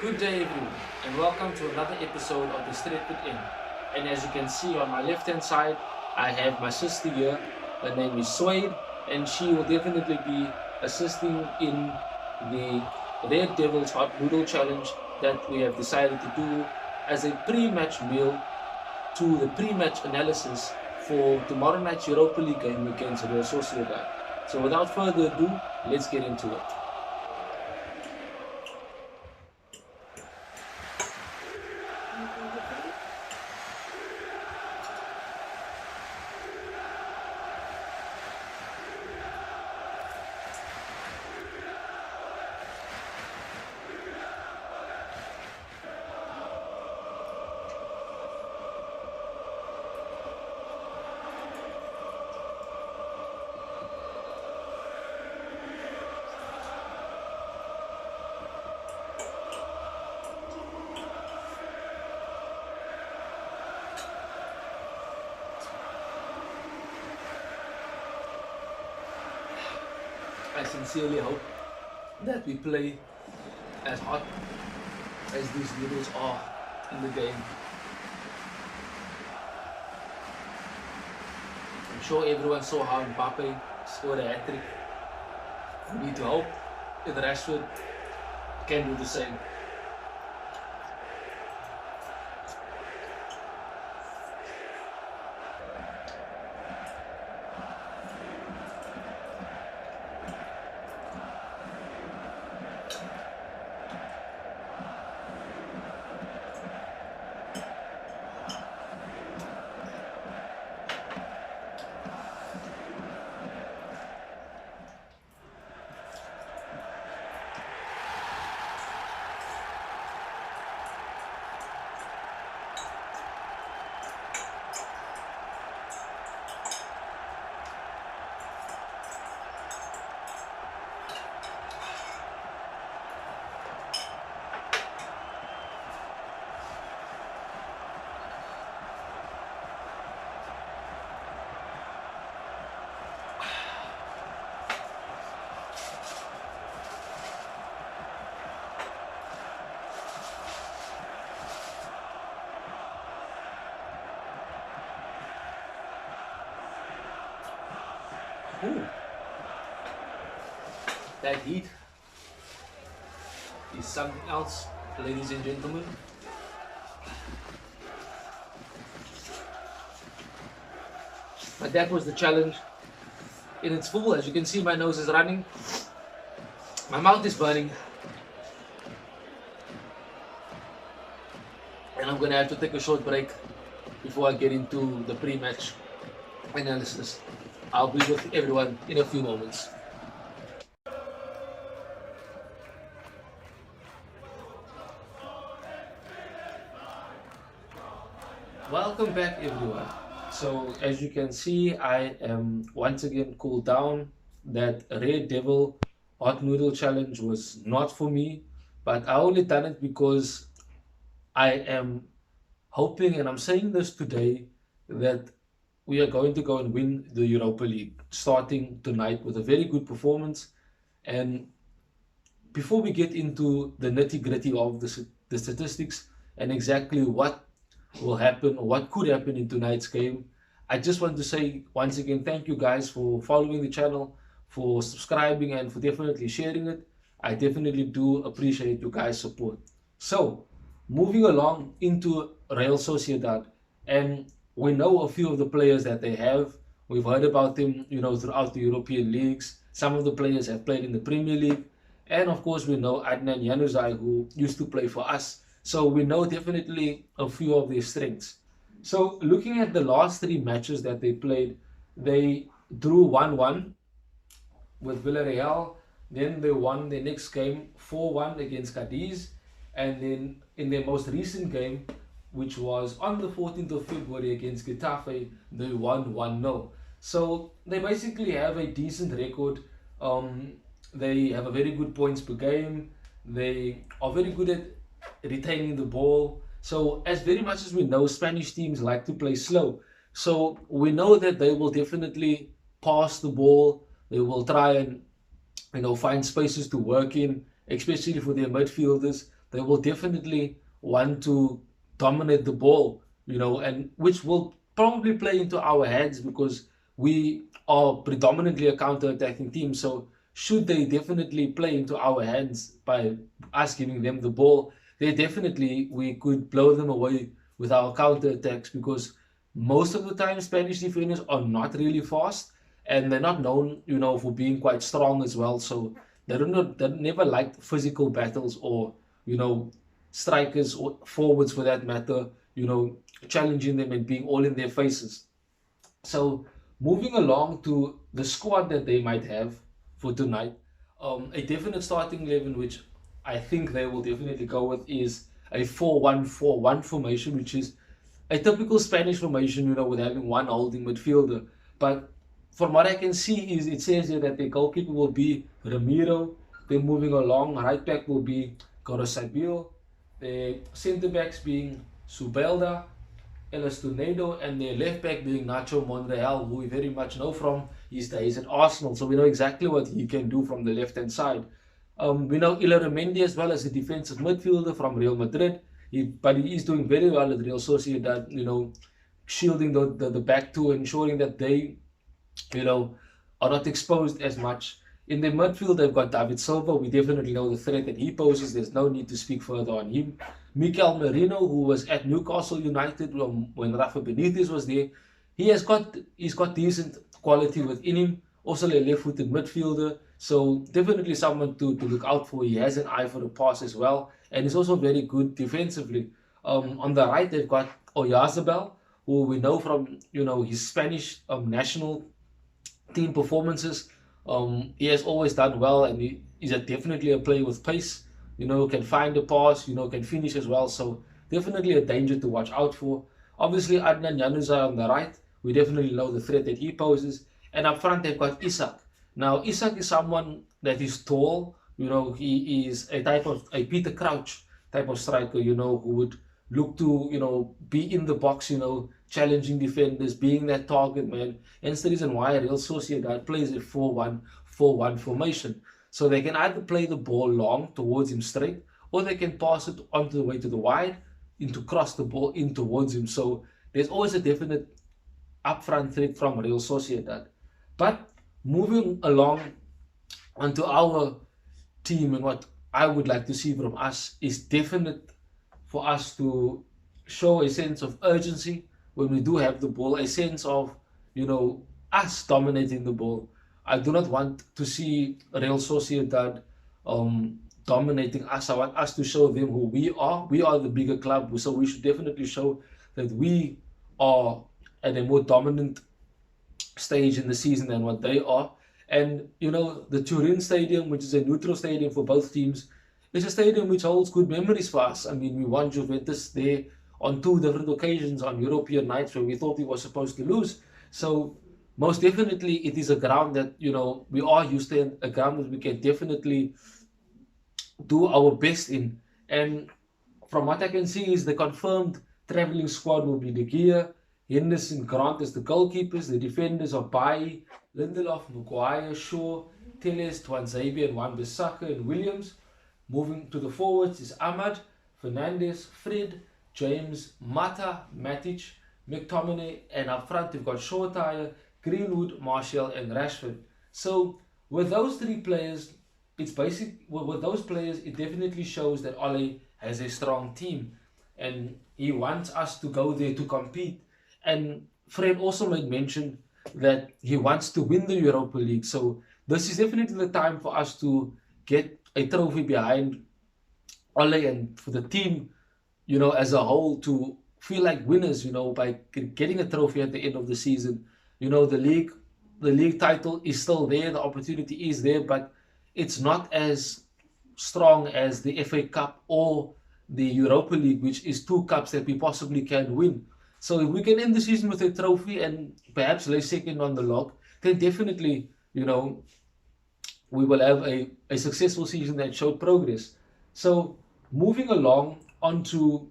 Good day everyone and welcome to another episode of the Stretford End. And as you can see on my left hand side, I have my sister here. Her name is Suede and she will definitely be assisting in the Red Devils Hot Noodle Challenge that we have decided to do as a pre-match meal to the pre-match analysis for tomorrow night's Europa League game against Real Sociedad. So without further ado, let's get into it. I sincerely hope that we play as hot as these noodles are in the game. I'm sure everyone saw how Mbappe scored a hat-trick. We need to hope that Rashford can do the same. Ooh. That heat is something else, ladies and gentlemen. But that was the challenge in its full. As you can see, my nose is running, my mouth is burning, and I'm gonna have to take a short break before I get into the pre-match analysis. I'll be with everyone in a few moments. Welcome back everyone. So as you can see, I am once again cooled down. That Red Devil Hot Noodle Challenge was not for me, but I only done it because I am hoping, and I'm saying this today, that we are going to go and win the Europa League starting tonight with a very good performance. And before we get into the nitty-gritty of the statistics and exactly what will happen or what could happen in tonight's game, I just want to say once again thank you guys for following the channel, for subscribing, and for definitely sharing it. I definitely do appreciate you guys' support. So moving along into Real Sociedad, and we know a few of the players that they have. We've heard about them, throughout the European leagues. Some of the players have played in the Premier League, and of course we know Adnan Januzaj, who used to play for us. So we know definitely a few of their strengths. So looking at the last three matches that they played, they drew 1-1 with Villarreal. Then they won their next game 4-1 against Cadiz. And then in their most recent game, which was on the 14th of February against Getafe, they won 1-0. So they basically have a decent record. They have a very good points per game. They are very good at retaining the ball. So as very much as we know, Spanish teams like to play slow. So we know that they will definitely pass the ball. They will try and find spaces to work in, especially for their midfielders. they will definitely want to dominate the ball, and which will probably play into our hands because we are predominantly a counter-attacking team. So should they definitely play into our hands by us giving them the ball, they definitely we could blow them away with our counter-attacks because most of the time Spanish defenders are not really fast and they're not known, for being quite strong as well. So they never liked physical battles or, strikers or forwards for that matter, challenging them and being all in their faces. So moving along to the squad that they might have for tonight, a definite starting 11, which I think they will definitely go with, is a 4-1-4-1 formation, which is a typical Spanish formation, with having one holding midfielder. But from what I can see, is it says here that the goalkeeper will be Ramiro. Then moving along, right back will be Gorosabil. The centre backs being Subelda, Elas Tornado, and their left back being Nacho Monreal, who we very much know from his days at Arsenal. So we know exactly what he can do from the left hand side. We know Illarramendi as well as a defensive midfielder from Real Madrid. But he is doing very well at Real Sociedad, shielding the back two, ensuring that they, are not exposed as much. In the midfield, they've got David Silva. We definitely know the threat that he poses. There's no need to speak further on him. Mikel Merino, who was at Newcastle United when Rafa Benitez was there, he's got decent quality within him. Also a left-footed midfielder, so definitely someone to look out for. He has an eye for the pass as well, and he's also very good defensively. On the right, they've got Oyarzabal, who we know from his Spanish national team performances. He has always done well, and he's definitely a player with pace. Can find the pass, can finish as well. So definitely a danger to watch out for. Obviously, Adnan Januzaj on the right. We definitely know the threat that he poses. And up front, they've got Isak. Now, Isak is someone that is tall. He is a type of a Peter Crouch type of striker, who would look to, be in the box, challenging defenders, being that target man. Hence the reason why Real Sociedad plays a 4-1-4-1 formation. So they can either play the ball long towards him straight, or they can pass it onto the way to the wide, into cross the ball in towards him. So there's always a definite upfront threat from Real Sociedad. But moving along onto our team, and what I would like to see from us is definite for us to show a sense of urgency when we do have the ball, a sense of, us dominating the ball. I do not want to see Real Sociedad dominating us. I want us to show them who we are. We are the bigger club, so we should definitely show that we are at a more dominant stage in the season than what they are. And the Turin Stadium, which is a neutral stadium for both teams, is a stadium which holds good memories for us. I mean, we won Juventus there on 2 different occasions on European nights where we thought we were supposed to lose. So most definitely it is a ground that we are used to, a ground that we can definitely do our best in. And from what I can see is the confirmed travelling squad will be De Gea, Henderson, Grant as the goalkeepers. The defenders are Bailly, Lindelof, Maguire, Shaw, Telles, Tuanzebe, and Wan-Bissaka and Williams. Moving to the forwards is Ahmad, Fernandes, Fred, James, Mata, Matic, McTominay, and up front we've got Shortire, Greenwood, Martial, and Rashford. So with those 3 players, it's basic. With those players, it definitely shows that Ole has a strong team, and he wants us to go there to compete. And Fred also made mention that he wants to win the Europa League. So this is definitely the time for us to get a trophy behind Ole, and for the team, as a whole, to feel like winners, by getting a trophy at the end of the season. The league title is still there, the opportunity is there, but it's not as strong as the FA Cup or the Europa League, which is 2 cups that we possibly can win. So if we can end the season with a trophy and perhaps lay second on the log, then definitely, we will have a successful season that showed progress. So moving along onto,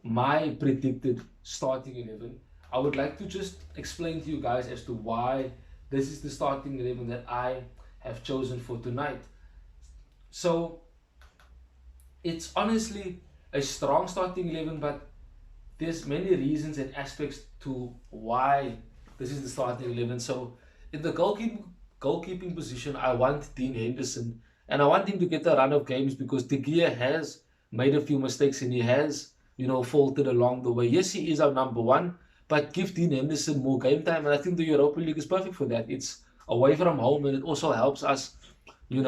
my predicted starting 11, I would like to just explain to you guys as to why this is the starting 11 that I have chosen for tonight. So It's honestly a strong starting 11, but there's many reasons and aspects to why this is the starting 11. So in the goalkeeping position, I want Dean Henderson, and I want him to get a run of games because De Gea has made a few mistakes and he has, faltered along the way. Yes, he is our number one, but give Dean Henderson more game time, and I think the Europa League is perfect for that. It's away from home, and it also helps us, in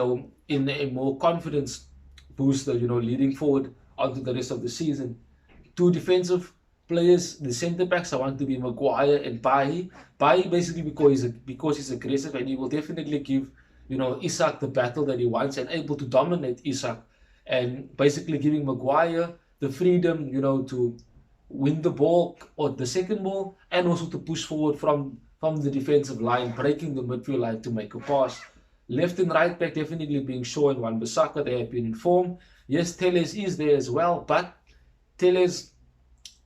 a more confidence booster, leading forward onto the rest of the season. Two defensive players, the centre backs, I want to be Maguire and Bailly. Bailly basically because he's aggressive and he will definitely give, Isak the battle that he wants and able to dominate Isak. And basically giving Maguire the freedom, to win the ball or the second ball and also to push forward from the defensive line, breaking the midfield line to make a pass. Left and right back definitely being Shaw and Wan-Bissaka. They have been in form. Yes, Telles is there as well, but Telles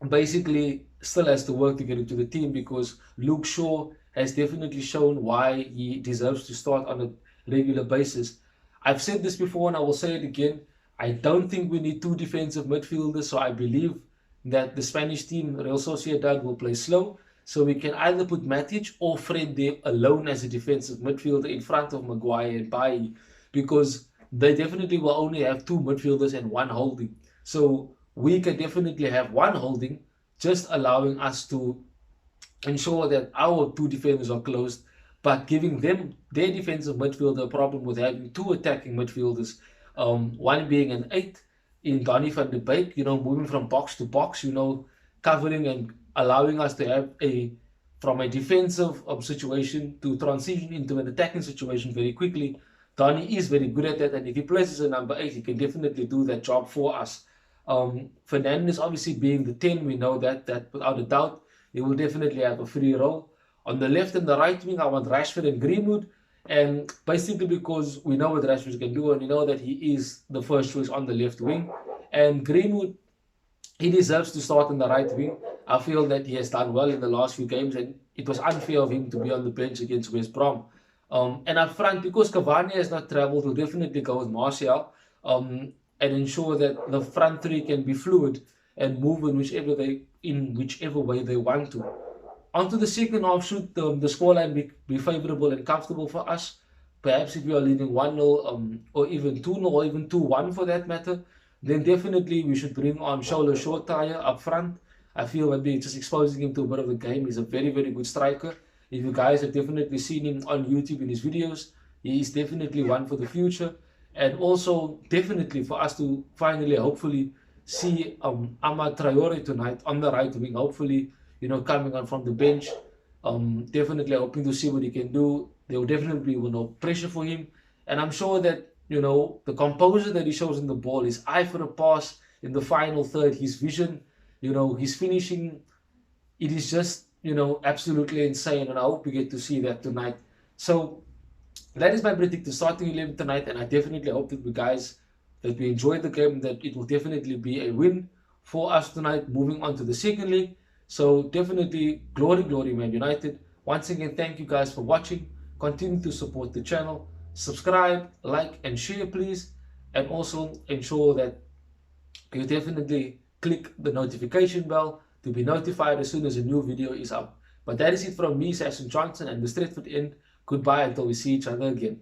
basically still has to work to get into the team because Luke Shaw has definitely shown why he deserves to start on a regular basis. I've said this before and I will say it again. I don't think we need two defensive midfielders, so I believe that the Spanish team, Real Sociedad, will play slow. So we can either put Matic or Fred there alone as a defensive midfielder in front of Maguire and Bailly because they definitely will only have two midfielders and one holding. So we can definitely have one holding, just allowing us to ensure that our two defenders are closed, but giving them their defensive midfielder a problem with having two attacking midfielders, one being an 8 in Donny van de Beek, moving from box to box, covering and allowing us to have from a defensive situation to transition into an attacking situation very quickly. Donny is very good at that, and if he plays as a number 8, he can definitely do that job for us. Fernandes obviously being the 10, we know that without a doubt, he will definitely have a free role. On the left and the right wing, I want Rashford and Greenwood, and basically because we know what Rashford can do and we know that he is the first choice on the left wing. And Greenwood, he deserves to start on the right wing. I feel that he has done well in the last few games and it was unfair of him to be on the bench against West Brom. And up front, because Cavani has not travelled, we'll definitely go with Martial and ensure that the front three can be fluid and move in whichever way they want to. Onto the second half, should the scoreline be favourable and comfortable for us? Perhaps if we are leading 1-0 or even 2-0 or even 2-1 for that matter, then definitely we should bring on Shola Shortire up front. I feel maybe just exposing him to a bit of the game. He's a very, very good striker. If you guys have definitely seen him on YouTube in his videos, he is definitely one for the future. And also definitely for us to finally, hopefully, see Amad Traore tonight on the right wing. Hopefully, coming on from the bench. Definitely hoping to see what he can do. There will definitely be no pressure for him. And I'm sure that, the composure that he shows in the ball, his eye for a pass in the final third, his vision, his finishing, it is just, absolutely insane. And I hope we get to see that tonight. So that is my predicted starting 11 tonight. And I definitely hope that that we enjoyed the game, that it will definitely be a win for us tonight, moving on to the second leg. So definitely glory, glory, Man United. Once again, thank you guys for watching. Continue to support the channel. Subscribe, like, and share, please. And also ensure that you definitely click the notification bell to be notified as soon as a new video is up. But that is it from me, Sasson Johnson, and the Stretford End. Goodbye until we see each other again.